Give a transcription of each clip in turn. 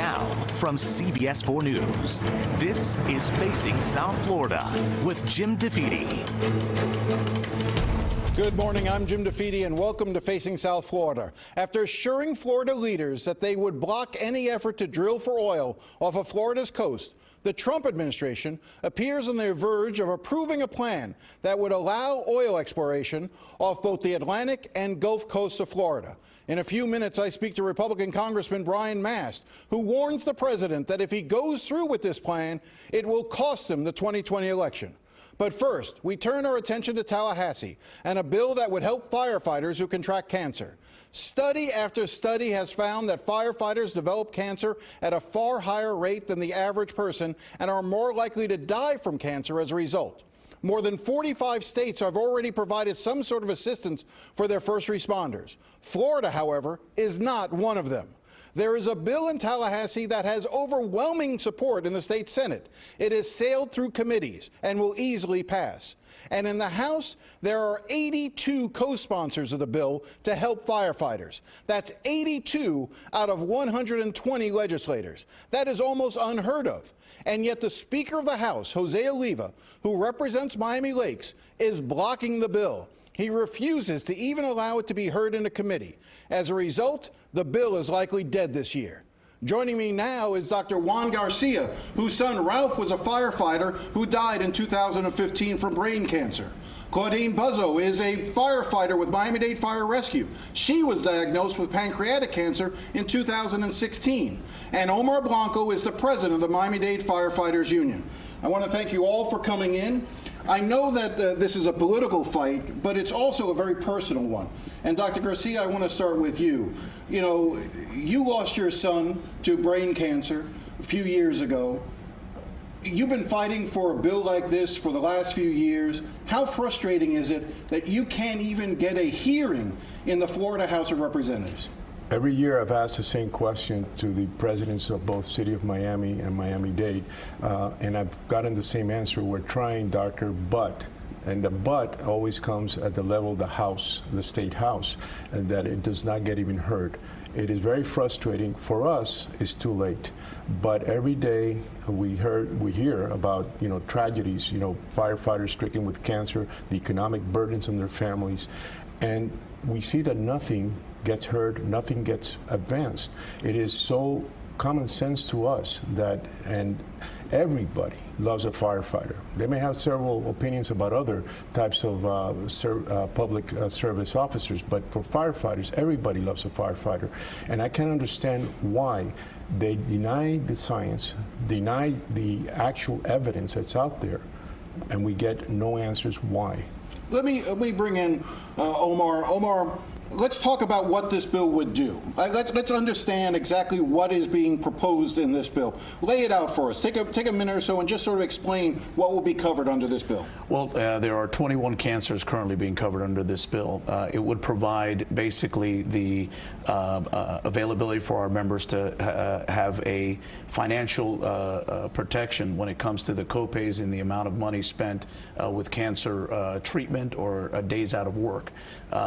Now, from CBS 4 News, this is Facing South Florida with Jim DeFede. Good morning, I'm Jim DeFede, and welcome to Facing South Florida. After assuring Florida leaders that they would block any effort to drill for oil off of Florida's coast, the Trump administration appears on the verge of approving a plan that would allow oil exploration off both the Atlantic and Gulf coasts of Florida. In a few minutes, I speak to Republican Congressman Brian Mast, who warns the president that if he goes through with this plan, it will cost him the 2020 election. But first, we turn our attention to Tallahassee and a bill that would help firefighters who contract cancer. Study after study has found that firefighters develop cancer at a far higher rate than the average person and are more likely to die from cancer as a result. More than 45 states have already provided some sort of assistance for their first responders. Florida, however, is not one of them. There is a bill in Tallahassee that has overwhelming support in the state Senate. It has sailed through committees and will easily pass. And in the House, there are 82 co-sponsors of the bill to help firefighters. That's 82 out of 120 legislators. That is almost unheard of. And yet the Speaker of the House, Jose Oliva, who represents Miami Lakes, is blocking the bill. He refuses to even allow it to be heard in a committee. As a result, the bill is likely dead this year. Joining me now is Dr. Juan Garcia, whose son Ralph was a firefighter who died in 2015 from brain cancer. Claudine Buzzo is a firefighter with Miami-Dade Fire Rescue. She was diagnosed with pancreatic cancer in 2016. And Omar Blanco is the president of the Miami-Dade Firefighters Union. I want to thank you all for coming in. I know that this is a political fight, but it's also a very personal one. And Dr. Garcia, I want to start with you. You know, you lost your son to brain cancer a few years ago. You've been fighting for a bill like this for the last few years. How frustrating is it that you can't even get a hearing in the Florida House of Representatives? Every year I've asked the same question to the presidents of both City of Miami and Miami-Dade, and I've gotten the same answer. We're trying, doctor, but, and the but always comes at the level of the House, the State House, and that it does not get even heard. It is very frustrating. For us, it's too late. But every day we hear about, tragedies, firefighters stricken with cancer, the economic burdens on their families, and we see that nothing gets heard, nothing gets advanced. It is so common sense to us that, and everybody loves a firefighter. They may have several opinions about other types of public service officers, but for firefighters, everybody loves a firefighter. And I can't understand why they deny the science, deny the actual evidence that's out there, and we get no answers why. Let me bring in Omar. Omar, let's talk about what this bill would do. Let's understand exactly what is being proposed in this bill. Lay it out for us. Take a minute or so and just sort of explain what will be covered under this bill. Well, there are 21 cancers currently being covered under this bill. It would provide basically the availability for our members to have a financial protection when it comes to the copays and the amount of money spent with cancer treatment or days out of work.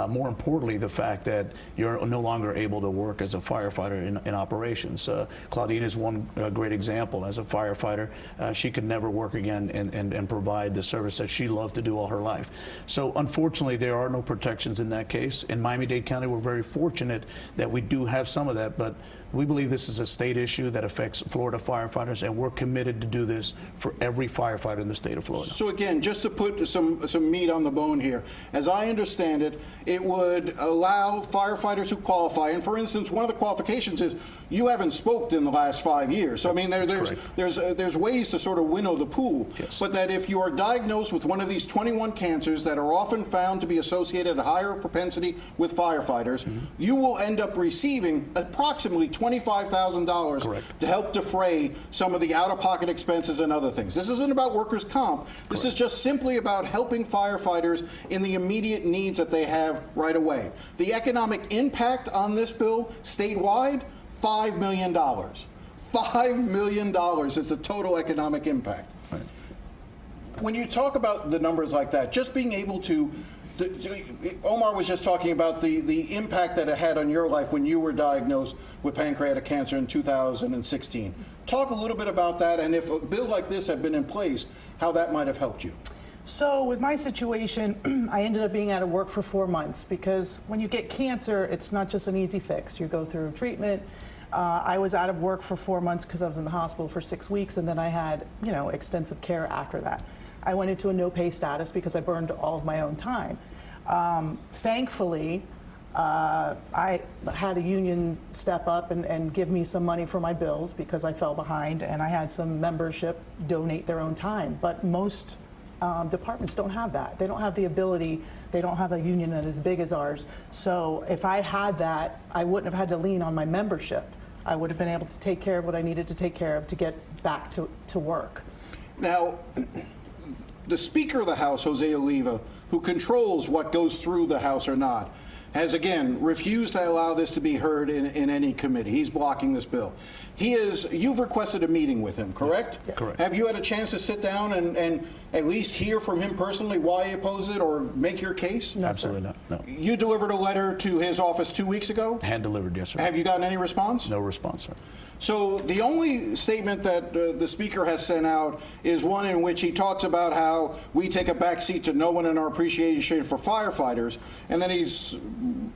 More importantly, the fact that you're no longer able to work as a firefighter in operations. Claudine is one great example. As a firefighter, she could never work again and provide the service that she loved to do all her life. So unfortunately, there are no protections in that case. In Miami-Dade County, we're very fortunate that we do have some of that, but we believe this is a state issue that affects Florida firefighters, and we're committed to do this for every firefighter in the state of Florida. So again, just to put some meat on the bone here, as I understand it, it would allow firefighters who qualify, and for instance, one of the qualifications is you haven't smoked in the last 5 years. So I mean, there's ways to sort of winnow the pool. Yes. But that if you are diagnosed with one of these 21 cancers that are often found to be associated at higher propensity with firefighters, you will end up receiving approximately $25,000 to help defray some of the out-of-pocket expenses and other things. This isn't about workers' comp. This is just simply about helping firefighters in the immediate needs that they have right away. The economic impact on this bill statewide, $5 million. $5 million is the total economic impact. When you talk about the numbers like that, just being able to Omar was just talking about the impact that it had on your life when you were diagnosed with pancreatic cancer in 2016. Talk a little bit about that, and if a bill like this had been in place, how that might have helped you. So with my situation, I ended up being out of work for 4 months because when you get cancer, it's not just an easy fix. You go through treatment. I was out of work for 4 months because I was in the hospital for 6 weeks, and then I had, extensive care after that. I went into a no-pay status because I burned all of my own time. Thankfully, I had a union step up and give me some money for my bills because I fell behind, and I had some membership donate their own time. But most departments don't have that. They don't have the ability. They don't have a union that is big as ours. So if I had that, I wouldn't have had to lean on my membership. I would have been able to take care of what I needed to take care of to get back to work. Now, the Speaker of the House, Jose Oliva, who controls what goes through the House or not, has again refused to allow this to be heard in any committee. He's blocking this bill. You've requested a meeting with him, correct? Yeah. Correct. Have you had a chance to sit down and at least hear from him personally why he opposes it or make your case? No, Absolutely sir. not. No. You delivered a letter to his office 2 weeks ago? Hand delivered, yes, sir. Have you gotten any response? No response, sir. So the only statement that the Speaker has sent out is one in which he talks about how we take a backseat to no one in our appreciation for firefighters, and then he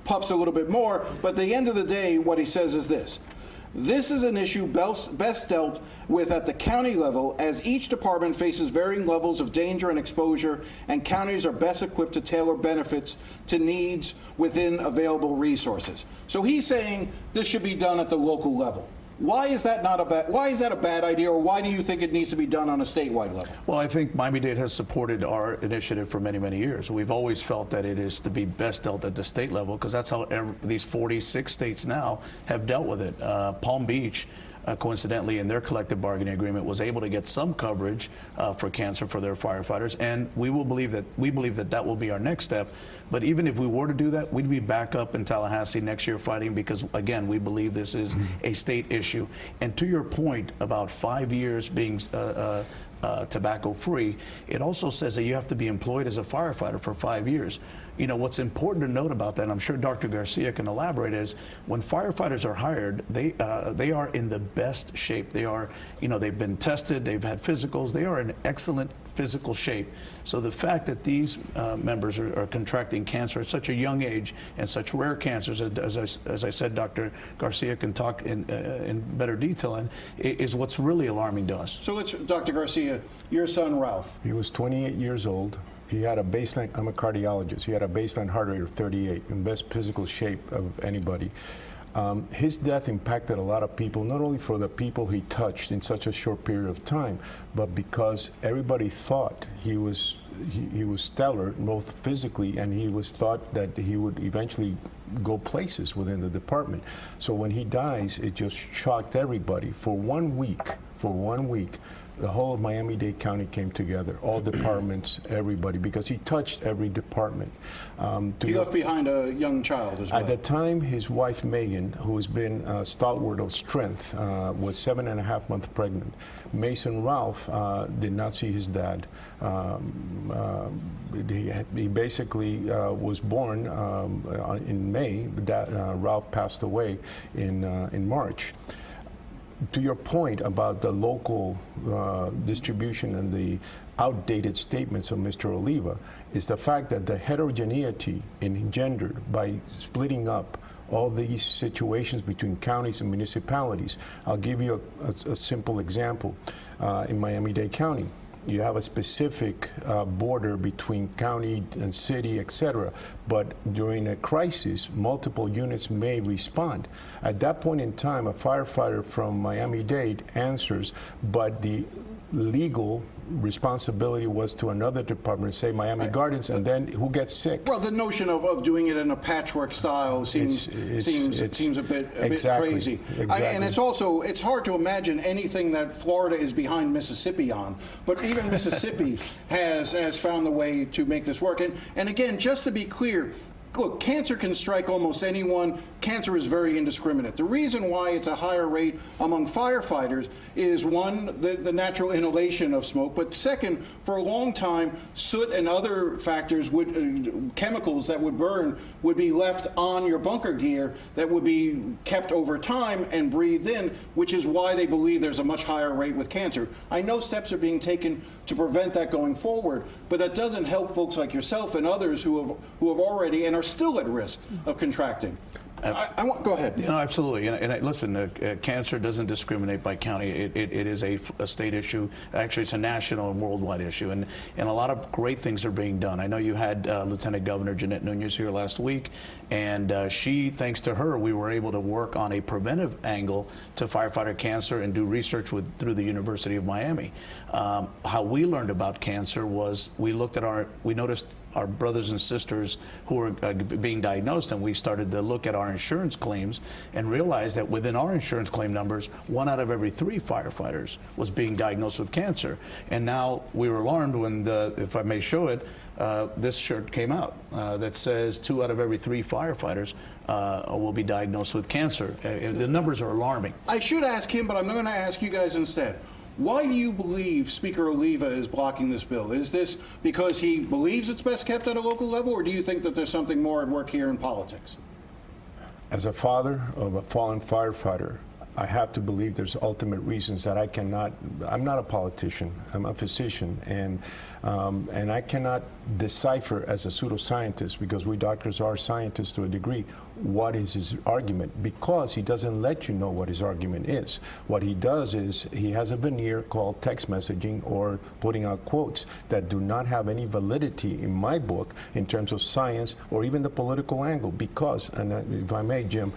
puffs a little bit more, but at the end of the day, what he says is this. This is an issue best dealt with at the county level, as each department faces varying levels of danger and exposure, and counties are best equipped to tailor benefits to needs within available resources. So he's saying this should be done at the local level. Why is that a bad idea, or why do you think it needs to be done on a statewide level? Well, I think Miami-Dade has supported our initiative for many, many years. We've always felt that it is to be best dealt at the state level because that's how these 46 states now have dealt with it. Palm Beach, coincidentally, in their collective bargaining agreement, was able to get some coverage for cancer for their firefighters, and we believe that will be our next step. But even if we were to do that, we'd be back up in Tallahassee next year fighting because, again, we believe this is a state issue. And to your point about 5 years being tobacco-free, it also says that you have to be employed as a firefighter for 5 years. What's important to note about that, and I'm sure Dr. Garcia can elaborate, is when firefighters are hired, they are in the best shape. They are, they've been tested, they've had physicals, they are in excellent physical shape. So the fact that these members are contracting cancer at such a young age and such rare cancers, as I said, Dr. Garcia can talk in better detail, and is what's really alarming to us. So Dr. Garcia, your son Ralph. He was 28 years old. He had a baseline, I'm a cardiologist, he had a baseline heart rate of 38, in best physical shape of anybody. His death impacted a lot of people, not only for the people he touched in such a short period of time, but because everybody thought he was stellar, both physically, and he was thought that he would eventually go places within the department. So when he dies, it just shocked everybody. For 1 week, the whole of Miami-Dade County came together, all departments, everybody, because he touched every department. He left behind a young child as well. At the time, his wife, Megan, who has been a stalwart of strength, was 7.5 months pregnant. Mason Ralph did not see his dad. He basically was born in May, but Ralph passed away in March. To your point about the local distribution and the outdated statements of Mr. Oliva, is the fact that the heterogeneity engendered by splitting up all these situations between counties and municipalities. I'll give you a simple example. In Miami-Dade County, you have a specific border between county and city, etc. But during a crisis, multiple units may respond. At that point in time, a firefighter from Miami-Dade answers, but the legal responsibility was to another department, say Miami Gardens, and then who gets sick? Well, the notion of doing it in a patchwork style seems a bit crazy. Exactly. And it's hard to imagine anything that Florida is behind Mississippi on. But even Mississippi has found the way to make this work. And again, just to be clear, look, cancer can strike almost anyone. Cancer is very indiscriminate. The reason why it's a higher rate among firefighters is, one, the natural inhalation of smoke, but second, for a long time, soot and other factors would, chemicals that would burn would be left on your bunker gear that would be kept over time and breathed in, which is why they believe there's a much higher rate with cancer. I know steps are being taken to prevent that going forward, but that doesn't help folks like yourself and others who have already and are still at risk of contracting. Go ahead. You know, absolutely. And listen, cancer doesn't discriminate by county. It is a state issue. Actually, it's a national and worldwide issue. And a lot of great things are being done. I know you had Lieutenant Governor Jeanette Nunez here last week, and she, thanks to her, we were able to work on a preventive angle to firefighter cancer and do research through the University of Miami. How we learned about cancer was we noticed our brothers and sisters who were being diagnosed, and we started to look at our insurance claims and realized that within our insurance claim numbers, 1 out of every 3 firefighters was being diagnosed with cancer. And now we were alarmed when, if I may show it, this shirt came out that says 2 out of every 3 firefighters will be diagnosed with cancer. The numbers are alarming. I should ask him, but I'm going to ask you guys instead. Why do you believe Speaker Oliva is blocking this bill? Is this because he believes it's best kept at a local level, or do you think that there's something more at work here in politics? As a father of a fallen firefighter, I have to believe there's ultimate reasons that I'm not a politician, I'm a physician, and I cannot decipher as a pseudoscientist, because we doctors are scientists to a degree, what is his argument, because he doesn't let you know what his argument is. What he does is he has a veneer called text messaging or putting out quotes that do not have any validity in my book in terms of science or even the political angle, because, and if I may, Jim,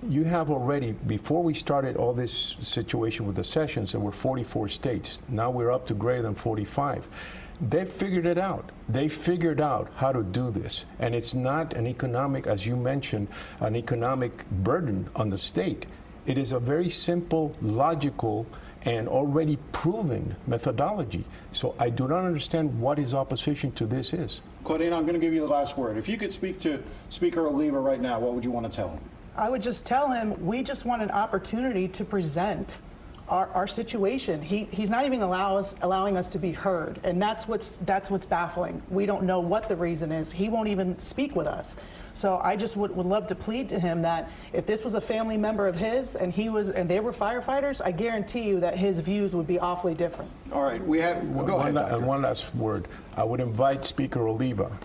you have already, before we started all this situation with the sessions, there were 44 states. Now we're up to greater than 45. They figured it out. They figured out how to do this. And it's not an economic, as you mentioned, an economic burden on the state. It is a very simple, logical, and already proven methodology. So I do not understand what his opposition to this is. Claudine, I'm going to give you the last word. If you could speak to Speaker Oliva right now, what would you want to tell him? I would just tell him we just want an opportunity to present our situation. He's not even allowing us to be heard, and that's what's baffling. We don't know what the reason is. He won't even speak with us. So I just would love to plead to him that if this was a family member of his and they were firefighters, I guarantee you that his views would be awfully different. All right, go ahead. And one last word. I would invite Speaker Oliva,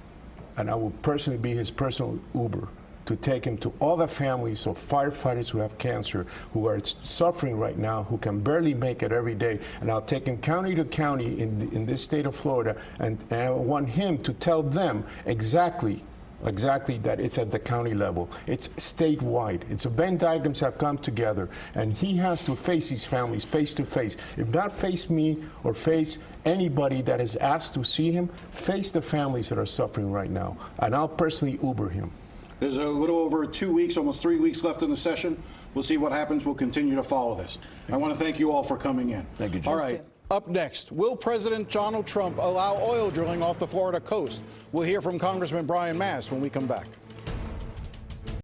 and I will personally be his personal Uber, to take him to all the families of firefighters who have cancer, who are suffering right now, who can barely make it every day. And I'll take him county to county in this state of Florida, and I want him to tell them exactly that it's at the county level. It's statewide. It's Venn diagrams have come together, and he has to face these families face to face. If not face me or face anybody that is asked to see him, face the families that are suffering right now. And I'll personally Uber him. There's a little over 2 weeks, almost 3 weeks left in the session. We'll see what happens. We'll continue to follow this. I want to thank you all for coming in. Thank you, Jim. All right. Up next, will President Donald Trump allow oil drilling off the Florida coast? We'll hear from Congressman Brian Mast when we come back.